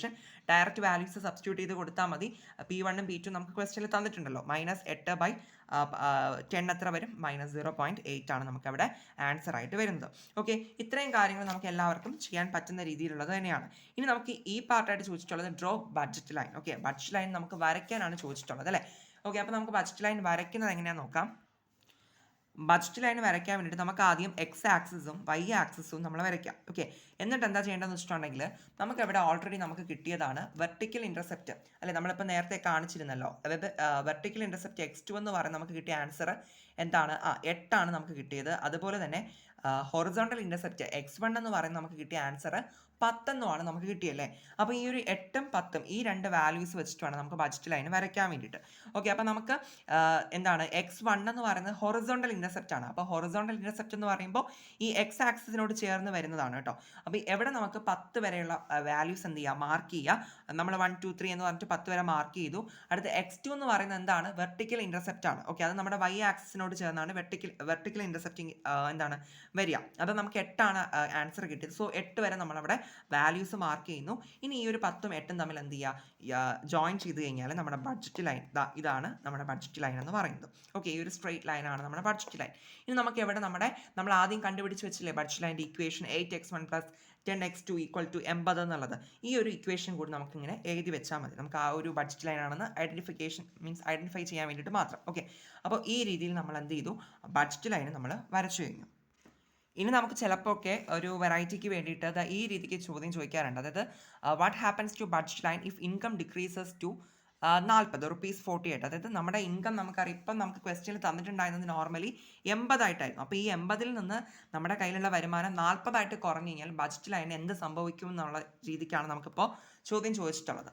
ഡയറക്റ്റ് വാല്യൂസ് സബ്സ്റ്റിറ്റ്യൂട്ട് ചെയ്ത് കൊടുത്താൽ മതി. P1ഉം P2 നമുക്ക് ക്വസ്റ്റ്യനിൽ തന്നിട്ടുണ്ടല്ലോ. -8/10 എത്ര വരും? -0.8 ആണ് നമുക്ക് അവിടെ ആൻസർ ആയിട്ട് വരുന്നത്. ഓക്കെ, ഇത്രയും കാര്യങ്ങൾ നമുക്ക് എല്ലാവർക്കും ചെയ്യാൻ പറ്റുന്ന രീതിയിലുള്ളത് തന്നെയാണ്. ഇനി നമുക്ക് ഈ പാർട്ടായിട്ട് ചോദിച്ചിട്ടുള്ളത് draw budget line. Okay, budget line നമുക്ക് വരയ്ക്കാനാണ് ചോദിച്ചിട്ടുള്ളത് അല്ലേ? ഓക്കെ, അപ്പോൾ നമുക്ക് ബഡ്ജറ്റ് ലൈൻ വരയ്ക്കുന്നത് എങ്ങനെയാണെന്ന് നോക്കാം. ബഡ്ജറ്റ് ലൈൻ വരയ്ക്കാൻ വേണ്ടിയിട്ട് നമുക്ക് ആദ്യം എക്സ് ആക്സിസും വൈ ആക്സിസും നമ്മൾ വരയ്ക്കാം. ഓക്കെ, എന്നിട്ട് എന്താ ചെയ്യേണ്ടതെന്ന് വെച്ചിട്ടുണ്ടെങ്കിൽ നമുക്ക് ഇവിടെ ഓൾറെഡി നമുക്ക് കിട്ടിയതാണ് വെർട്ടിക്കൽ ഇൻ്റർസെപ്റ്റ് അല്ലെ? നമ്മളിപ്പോൾ നേരത്തെ കാണിച്ചിരുന്നല്ലോ. അതായത് വെർട്ടിക്കൽ ഇൻ്റർസെപ്റ്റ് x2 എന്ന് പറയുന്നത് നമുക്ക് കിട്ടിയ ആൻസർ എന്താണ്? 8 ആണ് നമുക്ക് കിട്ടിയത്. അതുപോലെ തന്നെ ഹൊറിസോണ്ടൽ ഇൻ്റർസെപ്റ്റ് x1 എന്ന് പറയുന്നത് നമുക്ക് കിട്ടിയ ആൻസർ 10 എന്നുമാണ് നമുക്ക് കിട്ടിയല്ലേ? അപ്പോൾ ഈ ഒരു 8ഉം 10ഉം ഈ രണ്ട് വാല്യൂസ് വെച്ചിട്ട് വേണം നമുക്ക് ബഡ്ജറ്റ് ലൈൻ വരയ്ക്കാൻ വേണ്ടിയിട്ട്. ഓക്കെ, അപ്പോൾ നമുക്ക് x1 എന്ന് പറയുന്നത് ഹൊറിസോണ്ടൽ ഇൻ്റർസെപ്റ്റ് ആണ്. അപ്പോൾ ഹൊറിസോണ്ടൽ ഇൻ്റർസെപ്റ്റ് എന്ന് പറയുമ്പോൾ ഈ എക്സ് ആക്സിസിനോട് ചേർന്ന് വരുന്നതാണ് കേട്ടോ. അപ്പോൾ എവിടെ നമുക്ക് 10 വരെയുള്ള വാല്യൂസ് എന്ത് ചെയ്യുക? മാർക്ക് ചെയ്യുക. നമ്മൾ 1 2 3 എന്ന് പറഞ്ഞിട്ട് 10 വരെ മാർക്ക് ചെയ്തു. അടുത്ത x2 എന്ന് പറയുന്നത് എന്താണ്? വെർട്ടിക്കൽ ഇൻ്റർസെപ്റ്റ് ആണ്. ഓക്കെ, അത് നമ്മുടെ y ആക്സിസിനോട് ചേർന്നാണ് വെർട്ടിക്കൽ ഇൻ്റർസെപ്റ്റിംഗ് എന്താണ് വരിക. അത് നമുക്ക് 8 ആണ് ആൻസർ കിട്ടിയത്. സോ 8 വരെ നമ്മളവിടെ വാല്യൂസ് മാർക്ക് ചെയ്യുന്നു. ഇനി ഈ ഒരു 10ഉം 8ഉം തമ്മിൽ എന്ത് ചെയ്യുക? ജോയിൻ ചെയ്ത് കഴിഞ്ഞാൽ നമ്മുടെ ബഡ്ജറ്റ് ലൈൻ ഇതാണ് നമ്മുടെ ബഡ്ജറ്റ് ലൈൻ എന്ന് പറയുന്നത്. ഓക്കെ, ഈ ഒരു സ്ട്രെയിറ്റ് ലൈൻ ആണ് നമ്മുടെ ബഡ്ജറ്റ് ലൈൻ. ഇനി നമുക്ക് എവിടെ നമ്മൾ ആദ്യം കണ്ടുപിടിച്ച് വെച്ചില്ലേ ബഡ്ജറ്റ് ലൈൻ്റെ equation 8x1 plus 10x2 equal to 80 എന്നുള്ളത്. ഈ ഒരു ഇക്വേഷൻ കൂടി നമുക്കിങ്ങനെ എഴുതി വെച്ചാൽ മതി. നമുക്ക് ആ ഒരു ബഡ്ജറ്റ് ലൈൻ ആണെന്ന് ഐഡൻറ്റിഫൈ ചെയ്യാൻ വേണ്ടിയിട്ട് മാത്രം. ഓക്കെ, അപ്പോൾ ഈ രീതിയിൽ നമ്മൾ എന്ത് ചെയ്തു? ബഡ്ജറ്റ് ലൈൻ നമ്മൾ വരച്ചു കഴിഞ്ഞു. ഇനി നമുക്ക് ചിലപ്പോൾ ഒക്കെ ഒരു വെറൈറ്റിക്ക് വേണ്ടിയിട്ട് ഈ രീതിക്ക് ചോദ്യം ചോദിക്കാറുണ്ട്. അതായത് what happens to budget line if income decreases to 40 ₹48. അതായത് നമ്മുടെ ഇൻകം നമുക്കറിയാം. ഇപ്പം നമുക്ക് ക്വസ്റ്റ്യനിൽ തന്നിട്ടുണ്ടായിരുന്നത് നോർമലി 80 ആയിട്ടായിരുന്നു. അപ്പോൾ ഈ 80-ൽ നിന്ന് നമ്മുടെ കയ്യിലുള്ള വരുമാനം 40 ആയിട്ട് കുറഞ്ഞു കഴിഞ്ഞാൽ ബഡ്ജറ്റ് ലൈനിന് എന്ത് സംഭവിക്കും എന്നുള്ള രീതിക്കാണ് നമുക്കിപ്പോൾ ചോദ്യം ചോദിച്ചിട്ടുള്ളത്.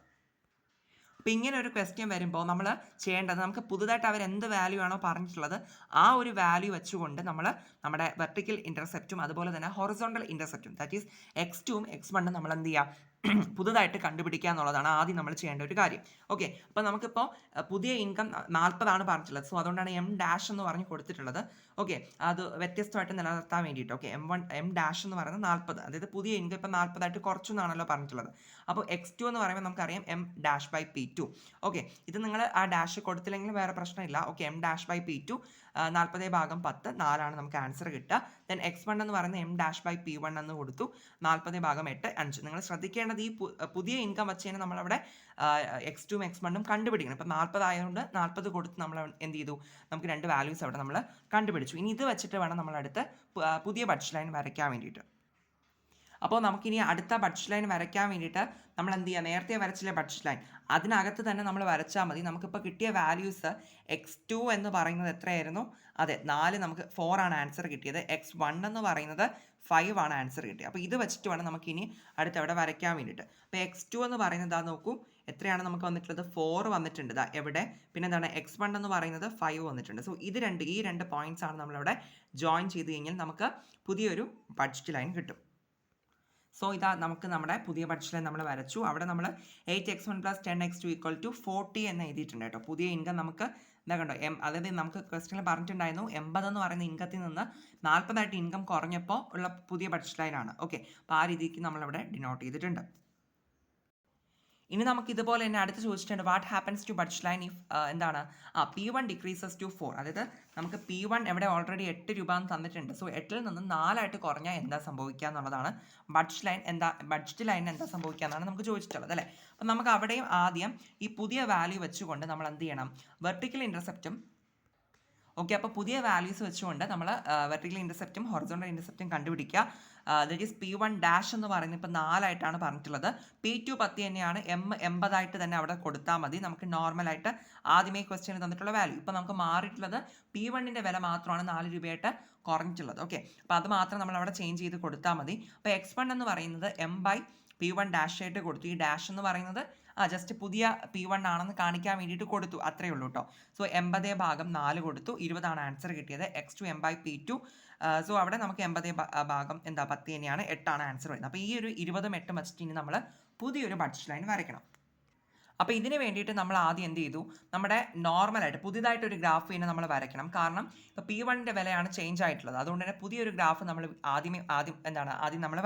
അപ്പോൾ ഇങ്ങനെ ഒരു ക്വസ്റ്റ്യൻ വരുമ്പോൾ നമ്മൾ ചെയ്യേണ്ടത്, നമുക്ക് പുതുതായിട്ട് അവർ എന്ത് വാല്യൂ ആണോ പറഞ്ഞിട്ടുള്ളത് ആ ഒരു വാല്യൂ വെച്ചുകൊണ്ട് നമ്മൾ നമ്മുടെ വെർട്ടിക്കൽ ഇൻ്റർസെപ്റ്റും അതുപോലെ തന്നെ ഹൊറിസോണ്ടൽ ഇൻ്റർസെപ്റ്റും ദാറ്റ് ഈസ് x2ഉം x1ഉം നമ്മൾ എന്ത് ചെയ്യുക? പുതുതായിട്ട് കണ്ടുപിടിക്കുക എന്നുള്ളതാണ് ആദ്യം നമ്മൾ ചെയ്യേണ്ട ഒരു കാര്യം. ഓക്കെ. അപ്പോൾ നമുക്കിപ്പോൾ പുതിയ ഇൻകം 40 പറഞ്ഞിട്ടുള്ളത്. സോ അതുകൊണ്ടാണ് എം ഡാഷ് എന്ന് പറഞ്ഞ് കൊടുത്തിട്ടുള്ളത്. ഓക്കെ. അത് വ്യത്യസ്തമായിട്ട് നിലനിർത്താൻ വേണ്ടിയിട്ട്. ഓക്കെ. എം ഡാഷ് എന്ന് പറയുന്നത് 40. അതായത് പുതിയ ഇൻകം ഇപ്പോൾ 40 കുറച്ചു എന്നാണല്ലോ പറഞ്ഞിട്ടുള്ളത്. അപ്പോൾ x2 എന്ന് പറയുമ്പോൾ നമുക്കറിയാം M dash by P2. Okay. ഇത് നിങ്ങൾ ആ ഡാഷ് കൊടുത്തില്ലെങ്കിൽ വേറെ പ്രശ്നമില്ല. Okay. M dash by P2 40/10 4 നമുക്ക് ആൻസർ കിട്ടുക. ദെൻ x1 എന്ന് പറയുന്നത് എം ഡാഷ് ബൈ P1 എന്ന് കൊടുത്തു. 40/8 5. നിങ്ങൾ ശ്രദ്ധിക്കേണ്ടത് ഈ പുതിയ ഇൻകം വെച്ച് തന്നെ നമ്മളവിടെ x2ഉം x1ഉം കണ്ടുപിടിക്കണം. ഇപ്പോൾ 40 ആയതുകൊണ്ട് 40 കൊടുത്ത് നമ്മൾ എന്ത് ചെയ്തു, നമുക്ക് 2 വാല്യൂസ് അവിടെ നമ്മൾ കണ്ടുപിടിച്ചു. ഇനി ഇത് വെച്ചിട്ട് വേണം നമ്മൾ അടുത്ത് പുതിയ ബഡ്ജറ്റ് ലൈൻ വരയ്ക്കാൻ വേണ്ടിയിട്ട്. അപ്പോൾ നമുക്കിനി അടുത്ത ബഡ്ജറ്റ് ലൈൻ വരയ്ക്കാൻ വേണ്ടിയിട്ട് നമ്മൾ എന്ത് ചെയ്യുക, നേരത്തെ വരച്ചില്ലേ ബഡ്ജറ്റ് ലൈൻ, അതിനകത്ത് തന്നെ നമ്മൾ വരച്ചാൽ മതി. നമുക്കിപ്പോൾ കിട്ടിയ വാല്യൂസ് x2 എന്ന് പറയുന്നത് എത്രയായിരുന്നു? അതെ 4, നമുക്ക് 4 ആണ് ആൻസർ കിട്ടിയത്. x1 എന്ന് പറയുന്നത് 5 ആണ് ആൻസർ കിട്ടിയത്. അപ്പോൾ ഇത് വെച്ചിട്ട് വേണം നമുക്കിനി അടുത്ത് എവിടെ വരയ്ക്കാൻ വേണ്ടിയിട്ട്. അപ്പോൾ x2 എന്ന് പറയുന്നത് നോക്കൂ എത്രയാണ് നമുക്ക് വന്നിട്ടുള്ളത്? 4 വന്നിട്ടുണ്ട് എവിടെ. പിന്നെ എന്താണ് x1 എന്ന് പറയുന്നത് 5 വന്നിട്ടുണ്ട്. സോ ഈ രണ്ട് പോയിന്റ്സ് ആണ് നമ്മളവിടെ ജോയിൻ ചെയ്ത് കഴിഞ്ഞാൽ നമുക്ക് പുതിയൊരു ബഡ്ജറ്റ് ലൈൻ കിട്ടും. സോ ഇതാ നമുക്ക് നമ്മുടെ പുതിയ ബഡ്ജറ്റ് ലൈൻ നമ്മൾ വരച്ചു. അവിടെ നമ്മൾ 8x1 + 10x2 = 40 എന്ന് എഴുതിയിട്ടുണ്ട് കേട്ടോ. പുതിയ ഇൻകം നമുക്ക് എന്താ കണ്ടോ, അതായത് നമുക്ക് ക്വസ്റ്റ്യനിൽ പറഞ്ഞിട്ടുണ്ടായിരുന്നു 80 എന്ന് പറയുന്ന ഇൻകത്തിൽ നിന്ന് 40 ഇൻകം കുറഞ്ഞപ്പോൾ ഉള്ള പുതിയ ബഡ്ജറ്റ് ലൈൻ ആണ്. ഓക്കെ. അപ്പോൾ ആ രീതിക്ക് നമ്മളവിടെ ഡിനോട്ട് ചെയ്തിട്ടുണ്ട്. ഇനി നമുക്ക് ഇതുപോലെ തന്നെ അടുത്ത് ചോദിച്ചിട്ടുണ്ട് what happens to budget line if എന്താണ് P1 ഡിക്രീസസ് ടു 4. അതായത് നമുക്ക് P1 എവിടെ ഓൾറെഡി 8 രൂപ എന്ന് തന്നിട്ടുണ്ട്. സോ 8ൽ നിന്ന് 4 കുറഞ്ഞാൽ എന്താ സംഭവിക്കുക എന്നുള്ളതാണ് ബഡ്ജറ്റ് ലൈൻ എന്താ സംഭവിക്കുക എന്നാണ് നമുക്ക് ചോദിച്ചിട്ടുള്ളത് അല്ലേ. അപ്പം നമുക്ക് അവിടെയും ആദ്യം ഈ പുതിയ വാല്യൂ വെച്ചുകൊണ്ട് നമ്മൾ എന്ത് ചെയ്യണം, വെർട്ടിക്കൽ ഇൻ്റർസെപ്റ്റും ഓക്കെ. അപ്പോൾ പുതിയ വാല്യൂസ് വെച്ചുകൊണ്ട് നമ്മൾ വെർട്ടിക്കൽ ഇൻ്റർസെപ്റ്റും ഹൊറിസോണ്ടൽ ഇൻ്റർസെപ്റ്റും കണ്ടുപിടിക്കുക. ദറ്റ് ഈസ് P1 ഡാഷ് എന്ന് പറയുന്നത് ഇപ്പോൾ 4 പറഞ്ഞിട്ടുള്ളത്. P2 10 തന്നെയാണ്. 80 തന്നെ അവിടെ കൊടുത്താൽ മതി. നമുക്ക് നോർമലായിട്ട് ആദ്യമേ ക്വസ്റ്റ്യനിൽ തന്നിട്ടുള്ള വാല്യൂ. ഇപ്പോൾ നമുക്ക് മാറിയിട്ടുള്ളത് P1ൻ്റെ വില മാത്രമാണ് 4 രൂപയായിട്ട് കുറഞ്ഞിട്ടുള്ളത്. ഓക്കെ. അപ്പോൾ അത് മാത്രം നമ്മൾ അവിടെ ചേഞ്ച് ചെയ്ത് കൊടുത്താൽ മതി. അപ്പോൾ x1 എന്ന് പറയുന്നത് m/P1 ഡാഷ് ആയിട്ട് കൊടുത്തു. ഈ ഡാഷ് എന്ന് പറയുന്നത് ജസ്റ്റ് പുതിയ P1 ആണെന്ന് കാണിക്കാൻ വേണ്ടിയിട്ട് കൊടുത്തു, അത്രയേ ഉള്ളൂ കേട്ടോ. സോ 80/4 കൊടുത്തു. 20 ആണ് ആൻസർ കിട്ടിയത്. x2 m/P2. സോ അവിടെ നമുക്ക് 80/10 തന്നെയാണ്, 8 ആണ് ആൻസർ വരുന്നത്. അപ്പോൾ ഈ ഒരു 20ഉം 8ഉം വെച്ചിട്ട് ഇനി നമ്മൾ പുതിയൊരു ബഡ്ജറ്റ് ലൈൻ വരയ്ക്കണം. അപ്പോൾ ഇതിന് വേണ്ടിയിട്ട് നമ്മൾ ആദ്യം എന്ത് ചെയ്തു, നമ്മുടെ നോർമലായിട്ട് പുതിയതായിട്ടൊരു ഗ്രാഫ് തന്നെ നമ്മൾ വരയ്ക്കണം. കാരണം ഇപ്പോൾ P1ൻ്റെ വിലയാണ് ചേഞ്ച് ആയിട്ടുള്ളത്. അതുകൊണ്ട് തന്നെ പുതിയൊരു ഗ്രാഫ് നമ്മൾ ആദ്യം നമ്മൾ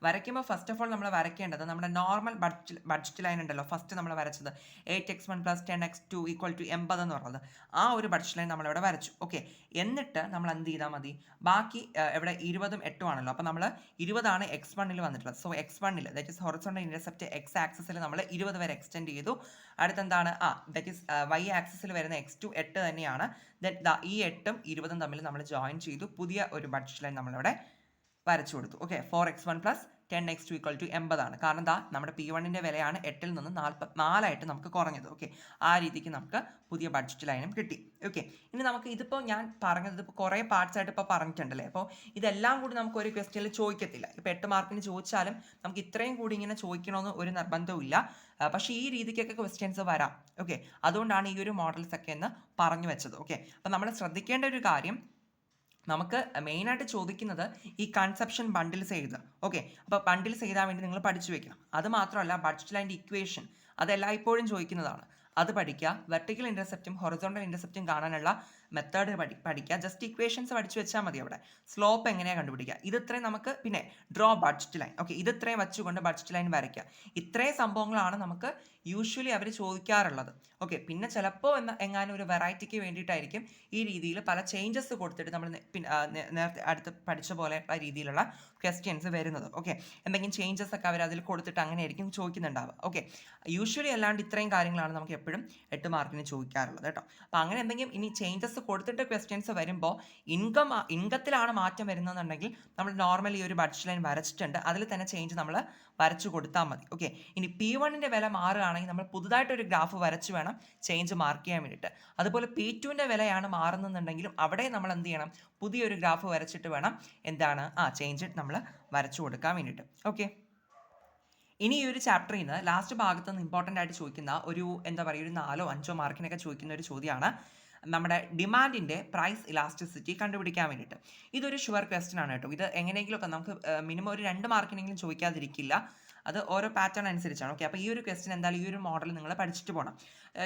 വരയ്ക്കുമ്പോൾ ഫസ്റ്റ് ഓഫ് ഓൾ നമ്മൾ വരയ്ക്കേണ്ടത് നമ്മുടെ നോർമൽ ബഡ്ജറ്റ് ലൈൻ ഉണ്ടല്ലോ. ഫസ്റ്റ് നമ്മൾ വരച്ചത് 8x1 + 10x2 = 80 എന്ന് പറഞ്ഞത്, ആ ഒരു ബഡ്ജറ്റ് ലൈൻ നമ്മളിവിടെ വരച്ചു. ഓക്കെ. എന്നിട്ട് നമ്മൾ എന്ത് ചെയ്താൽ മതി, ബാക്കി ഇവിടെ 20ഉം 8ഉം ആണല്ലോ. അപ്പോൾ നമ്മൾ 20 x1ൽ വന്നിട്ടുള്ളത്. സോ x1ൽ that is horizontal intercept x ആക്സിസിൽ നമ്മൾ 20 വരെ എക്സ്റ്റെൻഡ് ചെയ്തു. അടുത്തെന്താണ് ദാറ്റ് ഈസ് y ആക്സിസിൽ വരുന്ന x2 8 തന്നെയാണ്. ദെൻ ഈ 8ഉം 20ഉം തമ്മിൽ നമ്മൾ ജോയിൻ ചെയ്തു. പുതിയ ഒരു ബഡ്ജറ്റ് ലൈൻ നമ്മളിവിടെ വരച്ചു കൊടുത്തു. ഓക്കെ. 4x1 + 10x2 = 80 കാരണം നമ്മുടെ P1ൻ്റെ വിലയാണ് 8ൽ നിന്ന് 44 നമുക്ക് കുറഞ്ഞത്. ഓക്കെ. ആ രീതിക്ക് നമുക്ക് പുതിയ ബഡ്ജറ്റ് ലൈനും കിട്ടി. ഓക്കെ. ഇനി നമുക്ക് ഇതിപ്പോൾ ഞാൻ പറഞ്ഞത് ഇതിപ്പോൾ കുറേ പാർട്സ് ആയിട്ട് ഇപ്പോൾ പറഞ്ഞിട്ടുണ്ടല്ലേ. അപ്പോൾ ഇതെല്ലാം കൂടി നമുക്ക് ഒരു ക്വസ്റ്റ്യനിൽ ചോദിക്കത്തില്ല. ഇപ്പോൾ 8 മാർക്കിന് ചോദിച്ചാലും നമുക്ക് ഇത്രയും കൂടി ഇങ്ങനെ ചോദിക്കണമെന്ന് ഒരു നിർബന്ധവും ഇല്ല. പക്ഷേ ഈ രീതിക്കൊക്കെ ക്വസ്റ്റ്യൻസ് വരാം. ഓക്കെ. അതുകൊണ്ടാണ് ഈ ഒരു മോഡൽസ് ഒക്കെ എന്ന് പറഞ്ഞു വെച്ചത്. ഓക്കെ. അപ്പോൾ നമ്മൾ ശ്രദ്ധിക്കേണ്ട ഒരു കാര്യം, നമുക്ക് മെയിനായിട്ട് ചോദിക്കുന്നത് ഈ കൺസെപ്ഷൻ ബണ്ടിൽസ് എഴുതുക. ഓക്കെ. അപ്പോൾ ബണ്ടിൽസ് എഴുതാൻ വേണ്ടി നിങ്ങൾ പഠിച്ചു വെക്കണം. അത് മാത്രമല്ല ബഡ്ജറ്റ് ലൈൻ്റെ ഇക്വേഷൻ അതെല്ലായ്പ്പോഴും ചോദിക്കുന്നതാണ്. അത് പഠിക്കുക. വെർട്ടിക്കൽ ഇൻ്റർസെപ്റ്റും ഹൊറിസോണ്ടൽ ഇൻ്റർസെപ്റ്റും കാണാനുള്ള മെത്തേഡ് പഠിക്കുക. ജസ്റ്റ് ഇക്വേഷൻസ് പഠിച്ചു വെച്ചാൽ മതി. അവിടെ സ്ലോപ്പ് എങ്ങനെയാണ് കണ്ടുപിടിക്കുക, ഇത്രയും നമുക്ക് പിന്നെ ഡ്രോ ബഡ്ജറ്റ് ലൈൻ. ഓക്കെ. ഇത്രയും വെച്ചുകൊണ്ട് ബഡ്ജറ്റ് ലൈൻ വരയ്ക്കുക. ഇത്രയും സംഭവങ്ങളാണ് നമുക്ക് യൂഷ്വലി അവർ ചോദിക്കാറുള്ളത്. ഓക്കെ. പിന്നെ ചിലപ്പോൾ എങ്ങാനും ഒരു വെറൈറ്റിക്ക് വേണ്ടിയിട്ടായിരിക്കും ഈ രീതിയിൽ പല ചേഞ്ചസ് കൊടുത്തിട്ട് നമ്മൾ നേരത്തെ അടുത്ത് പഠിച്ച പോലെ രീതിയിലുള്ള ക്വസ്റ്റ്യൻസ് വരുന്നത്. ഓക്കെ. എന്തെങ്കിലും ചേഞ്ചസ് ഒക്കെ അവർ അതിൽ കൊടുത്തിട്ട് അങ്ങനെ ആയിരിക്കും ചോദിക്കുന്നുണ്ടാവുക. ഓക്കെ. യൂഷ്വലി അല്ലാണ്ട് ഇത്രയും കാര്യങ്ങളാണ് നമുക്ക് എപ്പോഴും 8 മാർക്കിന് ചോദിക്കാറുള്ളത് കേട്ടോ. അപ്പോൾ അങ്ങനെ എന്തെങ്കിലും ഇനി ചേഞ്ചസ് കൊടുത്തിട്ട് ക്വസ്റ്റ്യൻസ് വരുമ്പോൾ ഇൻകത്തിലാണ് മാറ്റം വരുന്നതെന്നുണ്ടെങ്കിൽ നമ്മൾ നോർമലി ഒരു ബഡ്ജറ്റ് ലൈൻ വരച്ചിട്ടുണ്ട്, അതിൽ തന്നെ ചേഞ്ച് നമ്മൾ വരച്ചു കൊടുത്താൽ മതി. ഓക്കെ. ഇനി P1ൻ്റെ വില മാറുകയാണെങ്കിൽ നമ്മൾ പുതുതായിട്ടൊരു ഗ്രാഫ് വരച്ച് വേണം ചേഞ്ച് മാർക്ക് ചെയ്യാൻ വേണ്ടിയിട്ട്. അതുപോലെ P2ൻ്റെ വിലയാണ് മാറുന്നുണ്ടെങ്കിലും അവിടെ നമ്മൾ എന്ത് ചെയ്യണം, പുതിയൊരു ഗ്രാഫ് വരച്ചിട്ട് വേണം ചേഞ്ച് നമ്മൾ വരച്ചു കൊടുക്കാൻ വേണ്ടിയിട്ട്. ഓക്കെ. ഇനി ഈ ഒരു ചാപ്റ്ററിൽ നിന്ന് ലാസ്റ്റ് ഭാഗത്ത് നിന്ന് ഇമ്പോർട്ടൻ്റ് ആയിട്ട് ചോദിക്കുന്ന ഒരു ഒരു 4 or 5 മാർക്കിനൊക്കെ ചോദിക്കുന്ന ഒരു ചോദ്യമാണ് നമ്മുടെ ഡിമാൻഡിൻ്റെ പ്രൈസ് ഇലാസ്റ്റിസിറ്റി കണ്ടുപിടിക്കാൻ വേണ്ടിയിട്ട്. ഇതൊരു ഷുവർ ക്വസ്റ്റ്യൻ ആണ് കേട്ടോ. ഇത് എങ്ങനെയെങ്കിലുമൊക്കെ നമുക്ക് മിനിമം ഒരു 2 മാർക്കിനെങ്കിലും ചോദിക്കാതിരിക്കില്ല. അത് ഓരോ പാറ്റേൺ അനുസരിച്ചാണ്. ഓക്കെ, അപ്പോൾ ഈ ഒരു ക്വസ്റ്റ്യൻ എന്തായാലും ഈ ഒരു മോഡൽ നിങ്ങൾ പഠിച്ചിട്ട് പോകണം.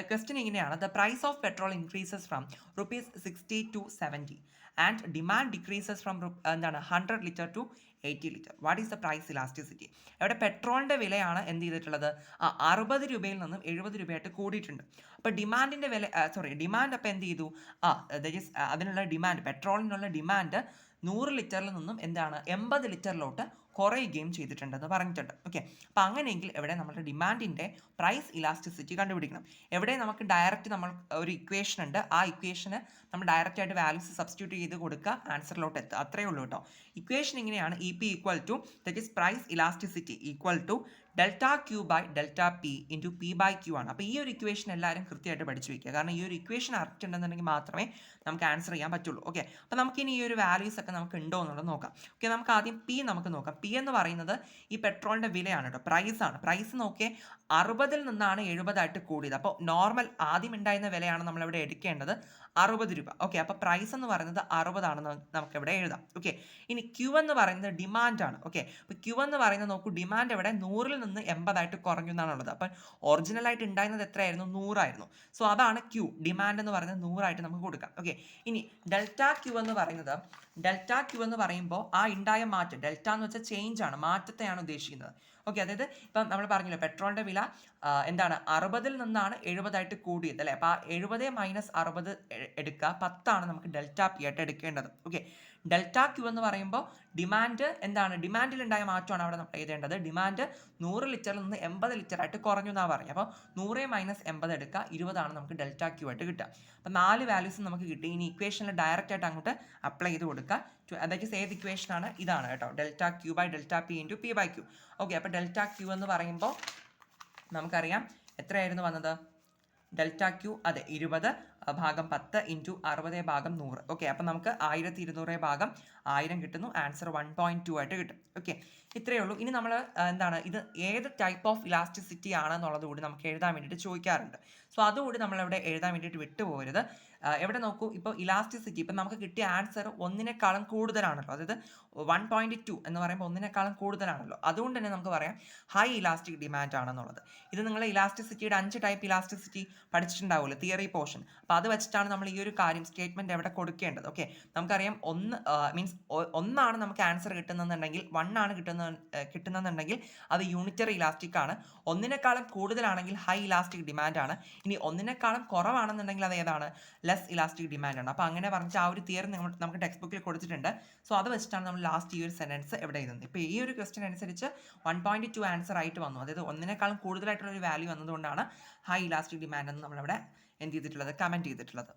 ക്വസ്റ്റ്യൻ ഇങ്ങനെയാണ്: the price of petrol increases from ₹60 to ₹70 and demand decreases from എന്താണ് 100 litre to 80 litre. What is the price elasticity? അവിടെ പെട്രോളിൻ്റെ വിലയാണ് എന്ത് ചെയ്തിട്ടുള്ളത്, 60 രൂപയിൽ നിന്നും 70 രൂപയായിട്ട് കൂടിയിട്ടുണ്ട്. അപ്പോൾ ഡിമാൻഡിൻ്റെ വില ഡിമാൻഡ് അപ്പോൾ എന്ത് ചെയ്തു, അതിനുള്ള ഡിമാൻഡ്, പെട്രോളിനുള്ള ഡിമാൻഡ് 100 ലിറ്ററിൽ നിന്നും എന്താണ് 80 ലിറ്ററിലോട്ട് കുറയുകയും ചെയ്തിട്ടുണ്ടെന്ന് പറഞ്ഞിട്ടുണ്ട്. ഓക്കെ, അപ്പോൾ അങ്ങനെയെങ്കിൽ എവിടെ നമ്മുടെ ഡിമാൻഡിൻ്റെ പ്രൈസ് ഇലാസ്റ്റിസിറ്റി കണ്ടുപിടിക്കണം. എവിടെ നമുക്ക് ഡയറക്റ്റ് നമ്മൾ ഒരു ഇക്വേഷൻ ഉണ്ട്, ആ ഇക്വേഷന് നമ്മൾ ഡയറക്റ്റ് ആയിട്ട് വാല്യൂസ് സബ്സ്റ്റിറ്റ്യൂട്ട് ചെയ്ത് കൊടുക്കുക, ആൻസറിലോട്ട് എത്തുക, അത്രയേ ഉള്ളൂ കേട്ടോ. ഇക്വേഷൻ ഇങ്ങനെയാണ്: E P equal to price elasticity equal to delta Q by delta P into P by Q ആണ്. അപ്പോൾ ഈ ഒരു ഇക്വേഷൻ എല്ലാവരും കൃത്യമായിട്ട് പഠിച്ചു വയ്ക്കുക, കാരണം ഈ ഒരു ഇക്വേഷൻ അറിഞ്ഞിട്ടുണ്ടെന്നുണ്ടെങ്കിൽ മാത്രമേ നമുക്ക് ആൻസർ ചെയ്യാൻ പറ്റുള്ളൂ. ഓക്കെ, അപ്പോൾ നമുക്കിനി ഈ ഒരു വാല്യൂസ് ഒക്കെ നമുക്ക് ഉണ്ടോ എന്നുള്ളത് നോക്കാം. ഓക്കെ, നമുക്ക് ആദ്യം പി നമുക്ക് നോക്കാം. പി എന്ന് പറയുന്നത് ഈ പെട്രോളിൻ്റെ വിലയാണ് കേട്ടോ, പ്രൈസാണ്. പ്രൈസ് നോക്കിയേ 60 നിന്നാണ് 70 ആയിട്ട് കൂടിയത്. അപ്പോൾ നോർമൽ ആദ്യം ഉണ്ടായിരുന്ന വിലയാണ് നമ്മളിവിടെ എടുക്കേണ്ടത്, 60 രൂപ. ഓക്കെ, അപ്പോൾ പ്രൈസ് എന്ന് പറയുന്നത് 60 ആണെന്ന് നമുക്ക് ഇവിടെ എഴുതാം. ഓക്കെ, ഇനി ക്യൂ എന്ന് പറയുന്നത് ഡിമാൻഡാണ്. ഓക്കെ, അപ്പോൾ ക്യൂ എന്ന് പറയുന്നത് നോക്കൂ, ഡിമാൻഡ് ഇവിടെ 100 നിന്ന് 80 ആയിട്ട് കുറഞ്ഞു എന്നാണുള്ളത്. അപ്പം ഒറിജിനലായിട്ട് ഉണ്ടായിരുന്നത് എത്രയായിരുന്നു, 100 ആയിരുന്നു. സോ അതാണ് ക്യൂ, ഡിമാൻഡ് എന്ന് പറയുന്നത് 100 ആയിട്ട് നമുക്ക് കൊടുക്കാം. ഓക്കെ, ഇനി ഡെൽറ്റ ക്യൂ എന്ന് പറയുമ്പോൾ ആ ഉണ്ടായ മാറ്റം, ഡെൽറ്റ എന്ന് വെച്ചാൽ ചേഞ്ച് ആണ്, മാറ്റത്തെയാണ് ഉദ്ദേശിക്കുന്നത്. ഓക്കെ, അതായത് ഇപ്പം നമ്മൾ പറഞ്ഞല്ലോ പെട്രോളിൻ്റെ വില എന്താണ് 60 നിന്നാണ് 70 ആയിട്ട് കൂടിയത് അല്ലേ. അപ്പോൾ ആ 70 മൈനസ് 60 എടുക്കുക, 10 നമുക്ക് ഡെൽറ്റ പി ആയിട്ട് എടുക്കേണ്ടത്. ഓക്കെ, ഡെൽറ്റ ക്യൂ എന്ന് പറയുമ്പോൾ ഡിമാൻഡ് എന്താണ്, ഡിമാൻഡിൽ ഉണ്ടായ മാറ്റമാണ് അവിടെ നമ്മൾ എഴുതേണ്ടത്. ഡിമാൻഡ് 100 ലിറ്ററിൽ നിന്ന് 80 ലിറ്റർ ആയിട്ട് കുറഞ്ഞു എന്നാണ് പറയുന്നത്. അപ്പോൾ 100 മൈനസ് 80 എടുക്കുക, 20 നമുക്ക് ഡെൽറ്റ ക്യൂ ആയിട്ട് കിട്ടുക. അപ്പോൾ 4 വാല്യൂസ് നമുക്ക് കിട്ടി. ഇനി ഇക്വേഷനിൽ ഡയറക്റ്റ് ആയിട്ട് അങ്ങോട്ട് അപ്ലൈ ചെയ്ത് കൊടുക്കുക. അതായത് ഏത് ഇക്വേഷനാണ്, ഇതാണ് കേട്ടോ, delta Q by delta P into P by Q. Okay, അപ്പോൾ ഡെൽറ്റ ക്യൂ എന്ന് പറയുമ്പോൾ നമുക്കറിയാം എത്രയായിരുന്നു വന്നത്, ഡെൽറ്റ ക്യൂ അതെ 20 ഭാഗം 10 ഇൻറ്റു 60 ഭാഗം 100. ഓക്കെ, അപ്പം നമുക്ക് 1200 ഭാഗം 1000 കിട്ടുന്നു. ആൻസർ 1.2 ആയിട്ട് കിട്ടും. ഓക്കെ, ഇത്രയേ ഉള്ളൂ. ഇനി നമ്മൾ എന്താണ് ഇത് ഏത് ടൈപ്പ് ഓഫ് ഇലാസ്റ്റിസിറ്റി ആണെന്നുള്ളത് കൂടി നമുക്ക് എഴുതാൻ വേണ്ടിയിട്ട് ചോദിക്കാറുണ്ട്. സോ അതുകൂടി നമ്മളിവിടെ എഴുതാൻ വേണ്ടിയിട്ട് വിട്ടുപോകരുത്. എവിടെ നോക്കൂ, ഇപ്പോൾ ഇലാസ്റ്റിസിറ്റി ഇപ്പം നമുക്ക് കിട്ടിയ ആൻസർ ഒന്നിനേക്കാളും കൂടുതലാണല്ലോ, അതായത് 1.2 എന്ന് പറയുമ്പോൾ ഒന്നിനേക്കാളും കൂടുതലാണല്ലോ. അതുകൊണ്ട് തന്നെ നമുക്ക് പറയാം ഹൈ ഇലാസ്റ്റിക് ഡിമാൻഡ് ആണെന്നുള്ളത്. ഇത് നിങ്ങൾ ഇലാസ്റ്റിസിറ്റിയുടെ 5 ടൈപ്പ് ഇലാസ്റ്റിസിറ്റി പഠിച്ചിട്ടുണ്ടാവുമല്ലോ, തിയറി പോർഷൻ. അപ്പോൾ അത് വെച്ചിട്ടാണ് നമ്മൾ ഈ ഒരു കാര്യം സ്റ്റേറ്റ്മെൻറ്റ് എവിടെ കൊടുക്കേണ്ടത്. ഓക്കെ, നമുക്കറിയാം ഒന്നാണ് നമുക്ക് ആൻസർ കിട്ടുന്നതെന്നുണ്ടെങ്കിൽ, 1 ആണ് കിട്ടുന്നതെന്നുണ്ടെങ്കിൽ അത് യൂണിറ്ററി ഇലാസ്റ്റിക് ആണ്. ഒന്നിനേക്കാളും കൂടുതലാണെങ്കിൽ ഹൈ ഇലാസ്റ്റിക് ഡിമാൻഡ് ആണ്. ഇനി ഒന്നിനേക്കാളും കുറവാണെന്നുണ്ടെങ്കിൽ അത് ഏതാണ്, ലെസ് ഇലാസ്റ്റിക് ഡിമാൻഡ് ആണ്. അപ്പോൾ അങ്ങനെ പറഞ്ഞാൽ ആ ഒരു തിയറി നമുക്ക് ടെക്സ്റ്റ് ബുക്കിൽ കൊടുത്തിട്ടുണ്ട്. സോ അത് വെച്ചിട്ടാണ് നമ്മൾ ലാസ്റ്റ് ഈ ഒരു സെൻറ്റൻസ് എവിടെ എഴുതുന്നത്. ഇപ്പോൾ ഈ ഒരു ക്വസ്റ്റ്യൻ അനുസരിച്ച് 1.2 ആൻസർ ആയിട്ട് വന്നു, അതായത് ഒന്നിനേക്കാളും കൂടുതലായിട്ടുള്ള ഒരു വാല്യൂ വന്നതുകൊണ്ടാണ് ഹൈ ഇലാസ്റ്റിക് ഡിമാൻഡ് എന്ന് നമ്മളിവിടെ എന്ത് ചെയ്തിട്ടുള്ളത്, കമൻറ്റ് ചെയ്തിട്ടുള്ളത്.